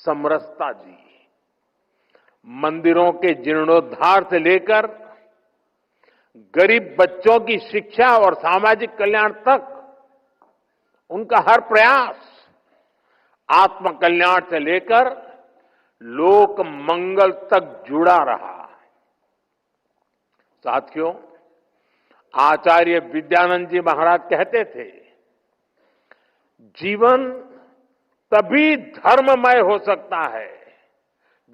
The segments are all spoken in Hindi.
समरसता जी, मंदिरों के जीर्णोद्धार से लेकर गरीब बच्चों की शिक्षा और सामाजिक कल्याण तक उनका हर प्रयास आत्म कल्याण से लेकर लोक मंगल तक जुड़ा रहा। साथियों, आचार्य विद्यानंद जी महाराज कहते थे, जीवन तभी धर्ममय हो सकता है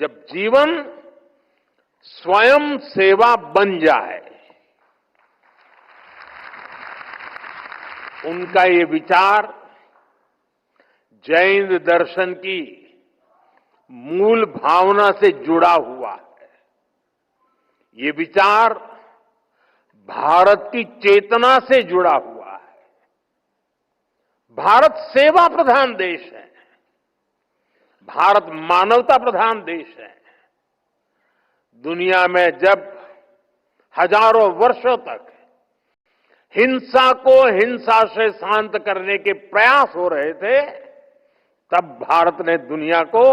जब जीवन स्वयं सेवा बन जाए। उनका ये विचार जैन दर्शन की मूल भावना से जुड़ा हुआ है। ये विचार भारत की चेतना से जुड़ा हुआ है। भारत सेवा प्रधान देश है, भारत मानवता प्रधान देश है। दुनिया में जब हजारों वर्षों तक हिंसा को हिंसा से शांत करने के प्रयास हो रहे थे, तब भारत ने दुनिया को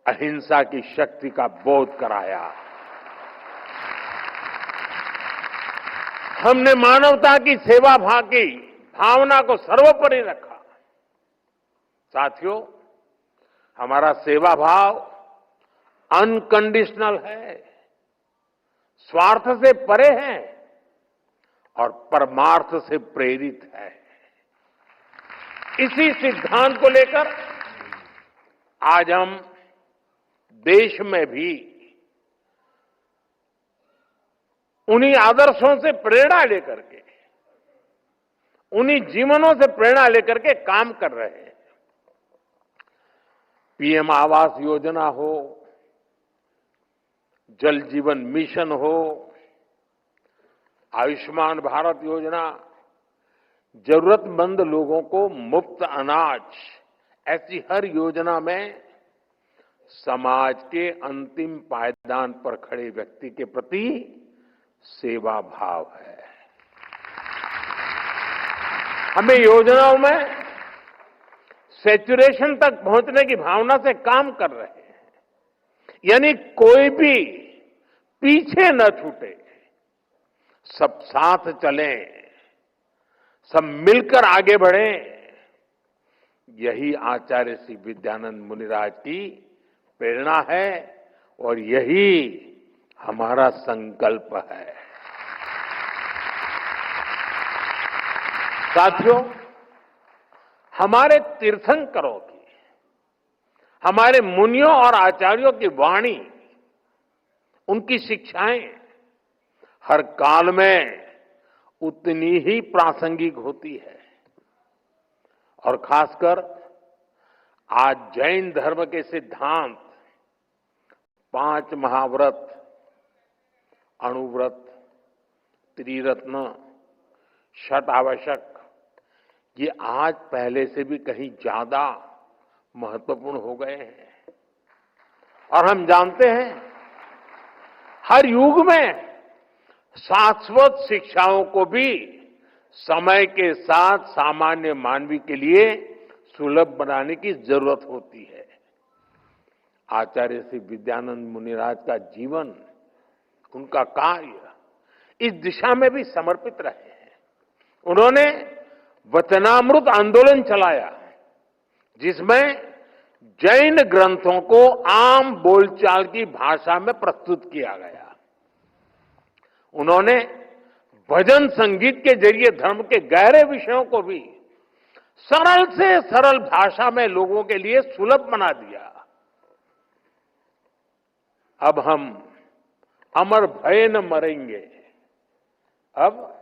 अहिंसा की शक्ति का बोध कराया। हमने मानवता की सेवा की भावना को सर्वोपरि रखा। साथियों, हमारा सेवा भाव अनकंडीशनल है, स्वार्थ से परे है और परमार्थ से प्रेरित है। इसी सिद्धांत को लेकर आज हम देश में भी उन्हीं आदर्शों से प्रेरणा लेकर के, उन्हीं जीवनों से प्रेरणा लेकर के काम कर रहे हैं। पीएम आवास योजना हो, जल जीवन मिशन हो, आयुष्मान भारत योजना, जरूरतमंद लोगों को मुफ्त अनाज, ऐसी हर योजना में समाज के अंतिम पायदान पर खड़े व्यक्ति के प्रति सेवा भाव है। हमें योजनाओं में सैचुरेशन तक पहुंचने की भावना से काम कर रहे हैं, यानी कोई भी पीछे न छूटे, सब साथ चलें, सब मिलकर आगे बढ़ें। यही आचार्य श्री विद्यानंद मुनिराज की प्रेरणा है और यही हमारा संकल्प है। साथियों, हमारे तीर्थंकरों की, हमारे मुनियों और आचार्यों की वाणी, उनकी शिक्षाएं हर काल में उतनी ही प्रासंगिक होती है। और खासकर आज जैन धर्म के सिद्धांत 5 महाव्रत, अणुव्रत, त्रिरत्न, षट आवश्यक, ये आज पहले से भी कहीं ज्यादा महत्वपूर्ण हो गए हैं। और हम जानते हैं, हर युग में शाश्वत शिक्षाओं को भी समय के साथ सामान्य मानवी के लिए सुलभ बनाने की जरूरत होती है। आचार्य श्री विद्यानंद मुनिराज का जीवन, उनका कार्य इस दिशा में भी समर्पित रहे हैं। उन्होंने वचनामृत आंदोलन चलाया, जिसमें जैन ग्रंथों को आम बोलचाल की भाषा में प्रस्तुत किया गया। उन्होंने भजन संगीत के जरिए धर्म के गहरे विषयों को भी सरल से सरल भाषा में लोगों के लिए सुलभ बना दिया। अब हम अमर भय न मरेंगे, अब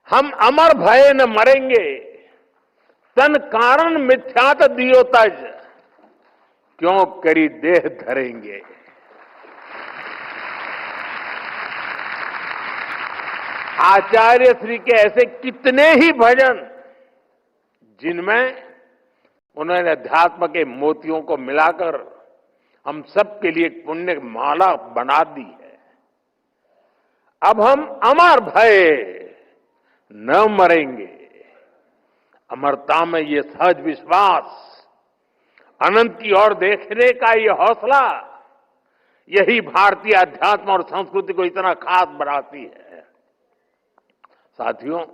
हम अमर भय न मरेंगे, तन कारण मिथ्यात दियो तज, क्यों करी देह धरेंगे। आचार्य श्री के ऐसे कितने ही भजन, जिनमें उन्होंने अध्यात्म के मोतियों को मिलाकर हम सब के लिए पुण्य माला बना दी है। अब हम अमर भय न मरेंगे। अमरता में ये सहज विश्वास अनंत की ओर देखने का ये हौसला, यही भारतीय अध्यात्म और संस्कृति को इतना खास बनाती है। साथियों,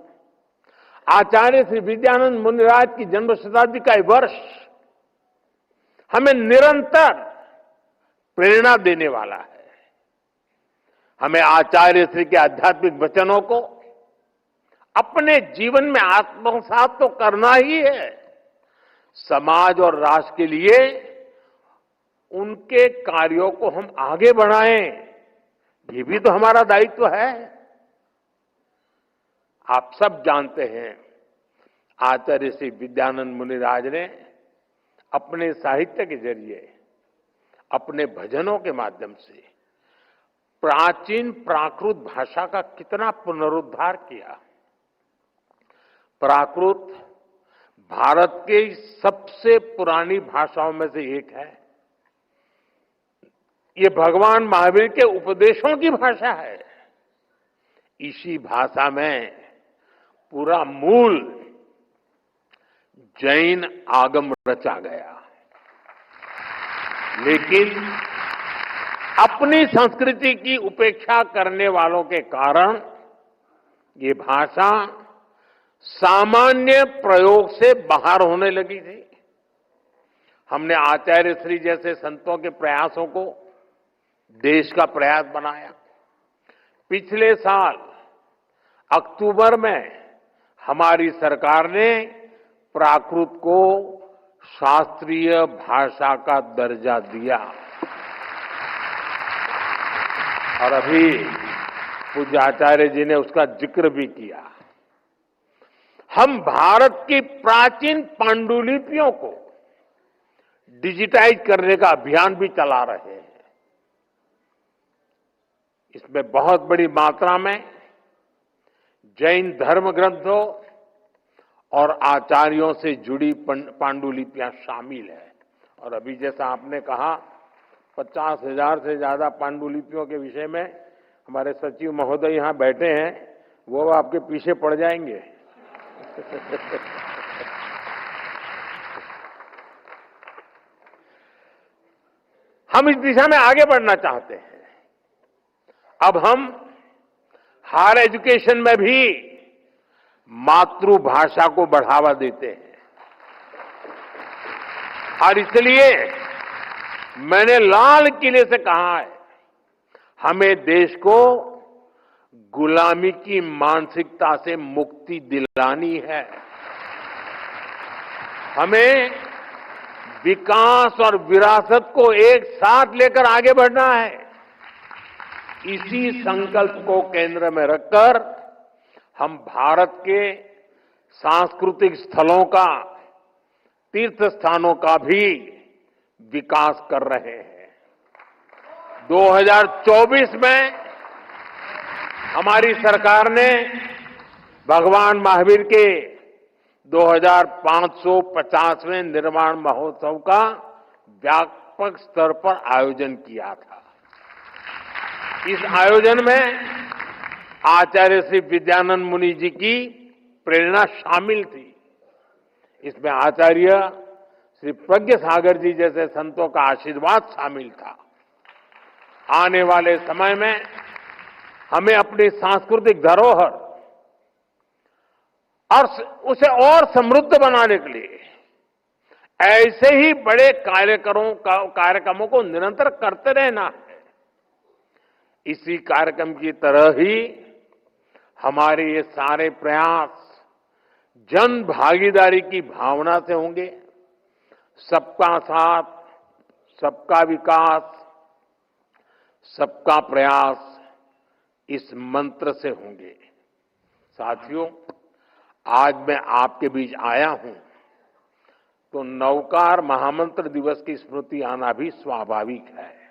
आचार्य श्री विद्यानंद मुनिराज की जन्म शताब्दी का ये वर्ष हमें निरंतर प्रेरणा देने वाला है। हमें आचार्य श्री के आध्यात्मिक वचनों को अपने जीवन में आत्मसात तो करना ही है। समाज और राष्ट्र के लिए उनके कार्यों को हम आगे बढ़ाएं, ये भी तो हमारा दायित्व है। आप सब जानते हैं, आचार्य श्री विद्यानंद मुनिराज ने अपने साहित्य के जरिए, अपने भजनों के माध्यम से प्राचीन प्राकृत भाषा का कितना पुनरुद्धार किया। प्राकृत भारत के सबसे पुरानी भाषाओं में से एक है। ये भगवान महावीर के उपदेशों की भाषा है। इसी भाषा में पूरा मूल जैन आगम रचा गया, लेकिन अपनी संस्कृति की उपेक्षा करने वालों के कारण ये भाषा सामान्य प्रयोग से बाहर होने लगी थी। हमने आचार्य श्री जैसे संतों के प्रयासों को देश का प्रयास बनाया। पिछले साल अक्टूबर में हमारी सरकार ने प्राकृत को शास्त्रीय भाषा का दर्जा दिया और अभी पूज्य आचार्य जी ने उसका जिक्र भी किया। हम भारत की प्राचीन पांडुलिपियों को डिजिटाइज करने का अभियान भी चला रहे हैं। इसमें बहुत बड़ी मात्रा में जैन धर्म ग्रंथों और आचार्यों से जुड़ी पांडुलिपियां शामिल है। और अभी जैसा आपने कहा, 50,000 से ज्यादा पांडुलिपियों के विषय में हमारे सचिव महोदय यहां बैठे हैं, वो आपके पीछे पड़ जाएंगे। हम इस दिशा में आगे बढ़ना चाहते हैं। अब हम हायर एजुकेशन में भी मातृभाषा को बढ़ावा देते हैं और इसलिए मैंने लाल किले से कहा है, हमें देश को गुलामी की मानसिकता से मुक्ति दिलानी है। हमें विकास और विरासत को एक साथ लेकर आगे बढ़ना है। इसी संकल्प को केंद्र में रखकर हम भारत के सांस्कृतिक स्थलों का, तीर्थ स्थानों का भी विकास कर रहे हैं। 2024 में हमारी सरकार ने भगवान महावीर के 2550वें निर्वाण महोत्सव का व्यापक स्तर पर आयोजन किया था। इस आयोजन में आचार्य श्री विद्यानंद मुनि जी की प्रेरणा शामिल थी। इसमें आचार्य श्री प्रज्ञ सागर जी जैसे संतों का आशीर्वाद शामिल था। आने वाले समय में हमें अपनी सांस्कृतिक धरोहर और उसे और समृद्ध बनाने के लिए ऐसे ही बड़े कार्यक्रमों को निरंतर करते रहना है। इसी कार्यक्रम की तरह ही हमारे ये सारे प्रयास जन भागीदारी की भावना से होंगे। सबका साथ, सबका विकास, सबका प्रयास, इस मंत्र से होंगे। साथियों, आज मैं आपके बीच आया हूं तो नवकार महामंत्र दिवस की स्मृति आना भी स्वाभाविक है।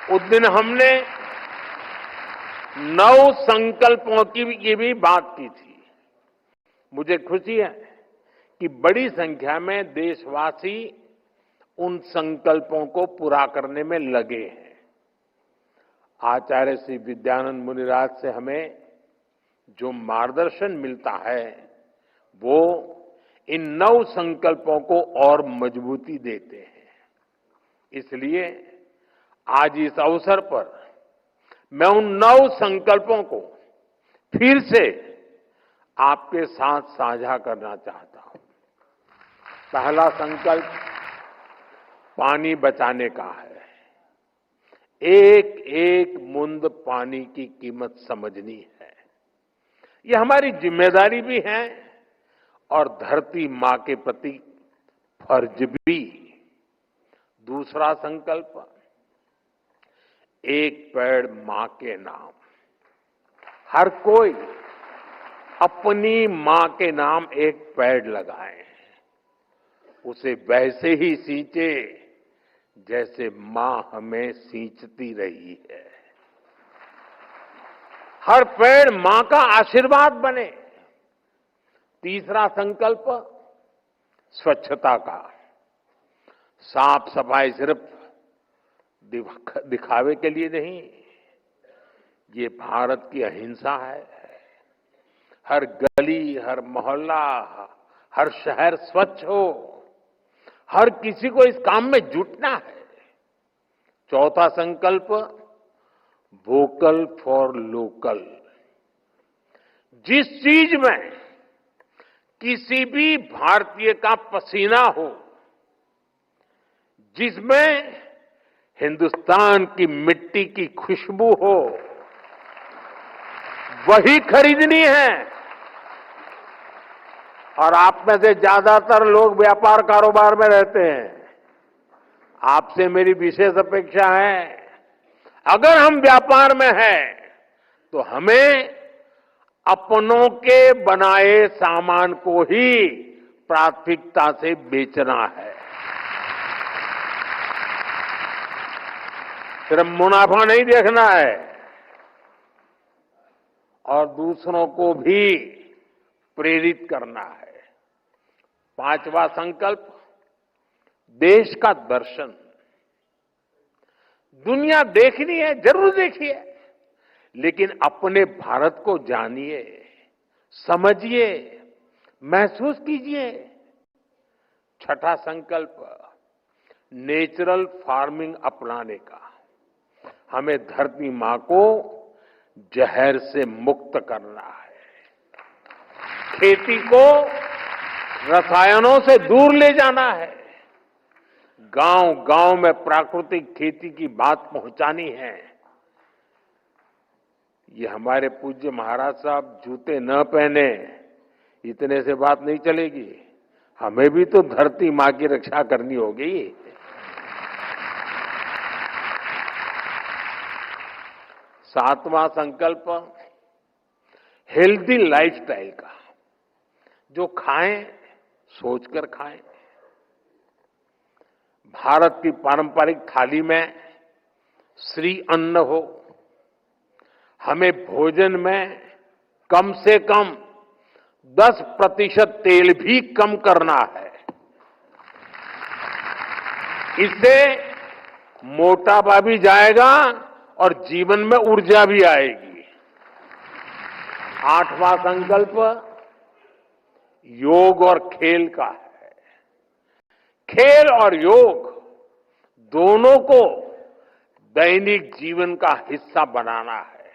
उस दिन हमने 9 संकल्पों की भी बात की थी। मुझे खुशी है कि बड़ी संख्या में देशवासी उन संकल्पों को पूरा करने में लगे हैं। आचार्य श्री विद्यानंद मुनिराज से हमें जो मार्गदर्शन मिलता है वो इन नव संकल्पों को और मजबूती देते हैं। इसलिए आज इस अवसर पर मैं उन नव संकल्पों को फिर से आपके साथ साझा करना चाहता हूं। पहला संकल्प पानी बचाने का है। एक एक बूंद पानी की कीमत समझनी है। ये हमारी जिम्मेदारी भी है और धरती मां के प्रति फर्ज भी। दूसरा संकल्प, एक पेड़ मां के नाम। हर कोई अपनी मां के नाम एक पेड़ लगाए, उसे वैसे ही सींचे जैसे मां हमें सींचती रही है। हर पेड़ मां का आशीर्वाद बने। तीसरा संकल्प स्वच्छता का। साफ सफाई सिर्फ दिखावे के लिए नहीं, ये भारत की अहिंसा है। हर गली, हर मोहल्ला, हर शहर स्वच्छ हो। हर किसी को इस काम में जुटना है। चौथा संकल्प वोकल फॉर लोकल। जिस चीज में किसी भी भारतीय का पसीना हो, जिसमें हिंदुस्तान की मिट्टी की खुशबू हो, वही खरीदनी है। और आप में से ज्यादातर लोग व्यापार कारोबार में रहते हैं। आपसे मेरी विशेष अपेक्षा है, अगर हम व्यापार में हैं, तो हमें अपनों के बनाए सामान को ही प्राथमिकता से बेचना है। सिर्फ मुनाफा नहीं देखना है और दूसरों को भी प्रेरित करना है। पांचवा संकल्प देश का दर्शन। दुनिया देखनी है, जरूर देखिए, लेकिन अपने भारत को जानिए, समझिए, महसूस कीजिए। छठा संकल्प नेचुरल फार्मिंग अपनाने का। हमें धरती मां को जहर से मुक्त करना है। खेती को रसायनों से दूर ले जाना है। गांव गांव में प्राकृतिक खेती की बात पहुंचानी है। ये हमारे पूज्य महाराज साहब जूते न पहने, इतने से बात नहीं चलेगी। हमें भी तो धरती मां की रक्षा करनी होगी। सातवां संकल्प हेल्दी लाइफस्टाइल का। जो खाएं सोचकर खाएं। भारत की पारंपरिक थाली में श्री अन्न हो। हमें भोजन में कम से कम 10% तेल भी कम करना है। इससे मोटापा भी जाएगा और जीवन में ऊर्जा भी आएगी। आठवां संकल्प योग और खेल का है। खेल और योग दोनों को दैनिक जीवन का हिस्सा बनाना है।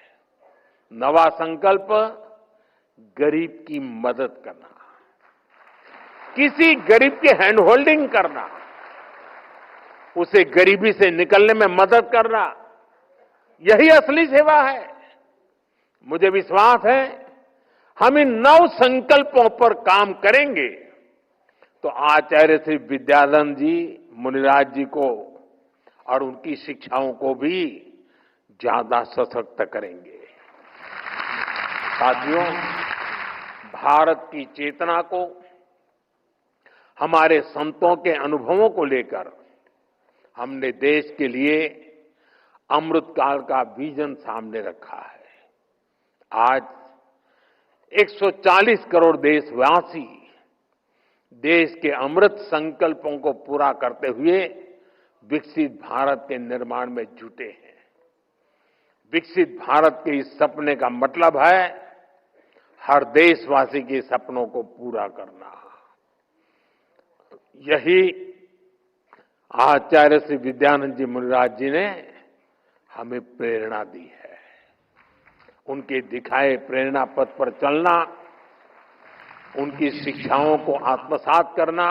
नवा संकल्प गरीब की मदद करना। किसी गरीब की हैंड होल्डिंग करना, उसे गरीबी से निकलने में मदद करना, यही असली सेवा है। मुझे विश्वास है हम इन नव संकल्पों पर काम करेंगे तो आचार्य श्री विद्याधन जी, मुनिराज जी को और उनकी शिक्षाओं को भी ज्यादा सशक्त करेंगे। साथियों, भारत की चेतना को, हमारे संतों के अनुभवों को लेकर हमने देश के लिए अमृतकाल का विजन सामने रखा है। आज 140 करोड़ देशवासी देश के अमृत संकल्पों को पूरा करते हुए विकसित भारत के निर्माण में जुटे हैं। विकसित भारत के इस सपने का मतलब है हर देशवासी के सपनों को पूरा करना। यही आचार्य श्री विद्यानंद जी मुनिराज जी ने हमें प्रेरणा दी है। उनके दिखाए प्रेरणा पथ पर चलना, उनकी शिक्षाओं को आत्मसात करना,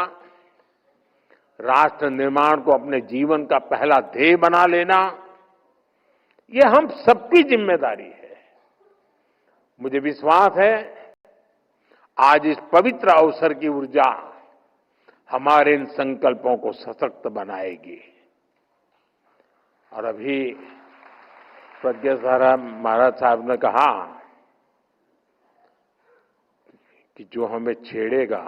राष्ट्र निर्माण को अपने जीवन का पहला ध्येय बना लेना, ये हम सबकी जिम्मेदारी है। मुझे विश्वास है आज इस पवित्र अवसर की ऊर्जा हमारे इन संकल्पों को सशक्त बनाएगी। और अभी प्रज्ञा महाराज साहब ने कहा कि जो हमें छेड़ेगा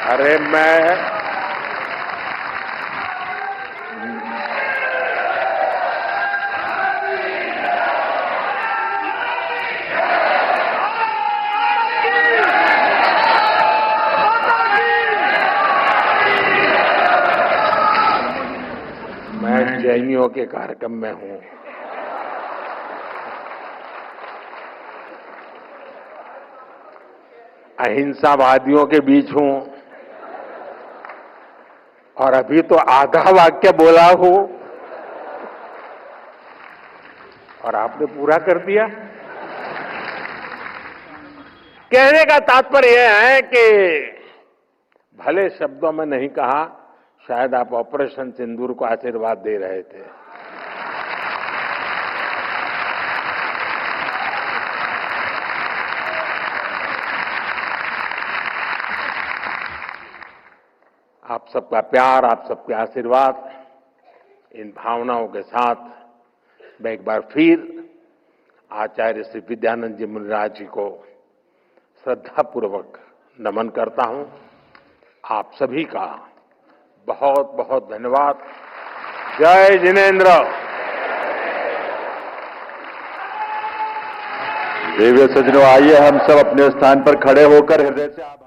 अरे मैं जैनियों के कार्यक्रम में हूं। अहिंसावादियों के बीच हूं और अभी तो आधा वाक्य बोला हो और आपने पूरा कर दिया। कहने का तात्पर्य यह है कि भले शब्दों में नहीं कहा, शायद आप ऑपरेशन सिंदूर को आशीर्वाद दे रहे थे। आप सबका प्यार, आप सबके आशीर्वाद, इन भावनाओं के साथ मैं एक बार फिर आचार्य श्री विद्यानंद जी मुनिराज जी को श्रद्धापूर्वक नमन करता हूं। आप सभी का बहुत बहुत धन्यवाद। जय जिनेन्द्र। देवी सज्जनों, आइए हम सब अपने स्थान पर खड़े होकर हृदय से